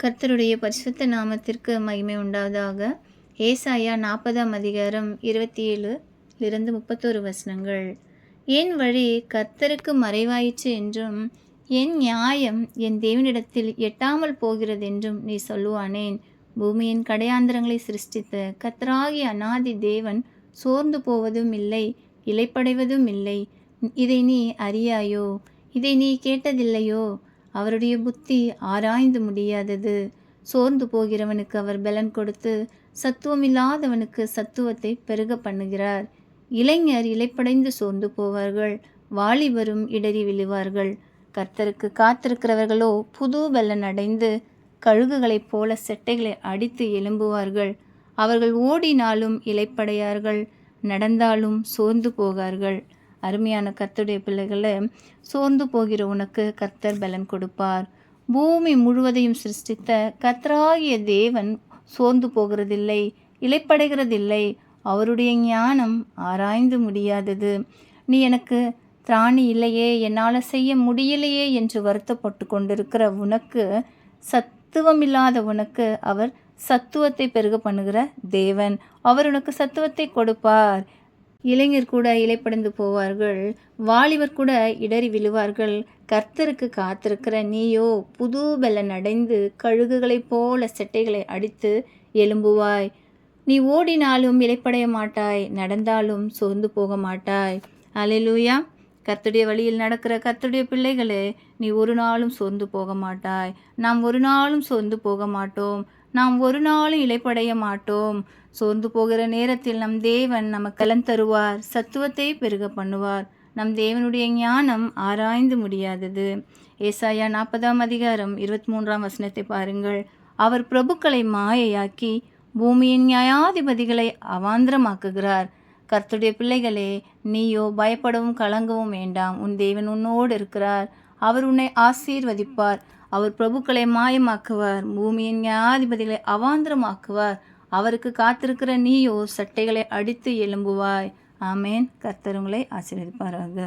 கர்த்தருடைய பரிசுத்த நாமத்திற்கு மகிமை உண்டாவதாக. ஏசாயா 40ஆம் அதிகாரம் 27 வசனங்கள். என் வழி கர்த்தருக்கு மறைவாயிற்று என்றும், என் நியாயம் என் தேவனிடத்தில் எட்டாமல் போகிறதென்றும் நீ சொல்லுவானேன். பூமியின் கடையாந்திரங்களை சிருஷ்டித்த கர்த்தராகிய அநாதி தேவன் சோர்ந்து போவதும் இல்லை, இளைப்படைவதும் இல்லை. இதை நீ அறியாயோ? இதை நீ கேட்டதில்லையோ? அவருடைய புத்தி ஆராய்ந்து முடியாதது. சோர்ந்து போகிறவனுக்கு அவர் பலன் கொடுத்து, சத்துவமில்லாதவனுக்கு சத்துவத்தை பெருக பண்ணுகிறார். இளைஞர் இளைப்படைந்து சோர்ந்து போவார்கள், வாலிபரும் இடறி விழுவார்கள். கர்த்தருக்கு காத்திருக்கிறவர்களோ புது பலன் அடைந்து கழுகுகளைப் போல செட்டைகளை அடித்து எழும்புவார்கள். அவர்கள் ஓடினாலும் இளைப்படையார்கள், நடந்தாலும் சோர்ந்து போகார்கள். அருமையான கர்த்தருடைய பிள்ளைகளை, சோர்ந்து போகிற உனக்கு கர்த்தர் பலன் கொடுப்பார். பூமி முழுவதையும் சிருஷ்டித்த கர்த்தராகிய தேவன் சோர்ந்து போகிறதில்லை, இளைப்படைகிறதில்லை. அவருடைய ஞானம் ஆராய்ந்து முடியாதது. நீ எனக்கு திராணி இல்லையே, என்னால் செய்ய முடியலையே என்று வருத்தப்பட்டு கொண்டிருக்கிற உனக்கு, சத்துவமில்லாத உனக்கு அவர் சத்துவத்தை பெருக பண்ணுகிற தேவன். அவர் உனக்கு சத்துவத்தை கொடுப்பார். இளைஞர் கூட இளைப்படைந்து போவார்கள், வாலிபர் கூட இடறி விழுவார்கள். கர்த்தருக்கு காத்திருக்கிற நீயோ புது பலன் அடைந்து கழுகுகளைப் போல செட்டைகளை அடித்து எழும்புவாய். நீ ஓடினாலும் இளைப்படைய மாட்டாய், நடந்தாலும் சோர்ந்து போக மாட்டாய். அல்லேலூயா. கர்த்தருடைய வழியில் நடக்கிற கர்த்தருடைய பிள்ளைகளே, நீ ஒரு நாளும் சோர்ந்து போக மாட்டாய். நாம் ஒரு நாளும் சோர்ந்து போக மாட்டோம். நாம் ஒரு நாளும் இளைப்படைய மாட்டோம். சோர்ந்து போகிற நேரத்தில் நம் தேவன் நமக்கு பலன் தருவார், சத்துவத்தை பெருக பண்ணுவார். நம் தேவனுடைய ஞானம் ஆராய்ந்து முடியாதது. ஏசாயா 40ஆம் அதிகாரம் 23ஆம் வசனத்தை பாருங்கள். அவர் பிரபுக்களை மாயையாக்கி பூமியின் நியாயாதிபதிகளை அவாந்திரமாக்குகிறார். கர்த்தருடைய பிள்ளைகளே, நீயோ பயப்படவும் கலங்கவும் வேண்டாம். உன் தேவன் உன்னோடு இருக்கிறார். அவர் உன்னை ஆசீர்வதிப்பார். அவர் பிரபுக்களை மாயமாக்குவார், பூமியின் நியாயாதிபதிகளை அவாந்திரமாக்குவார். அவருக்கு காத்திருக்கிற நீயோ சட்டைகளை அடித்து எழும்புவாய். ஆமேன். கர்த்தர் உங்களை ஆசீர்வதிப்பாராக.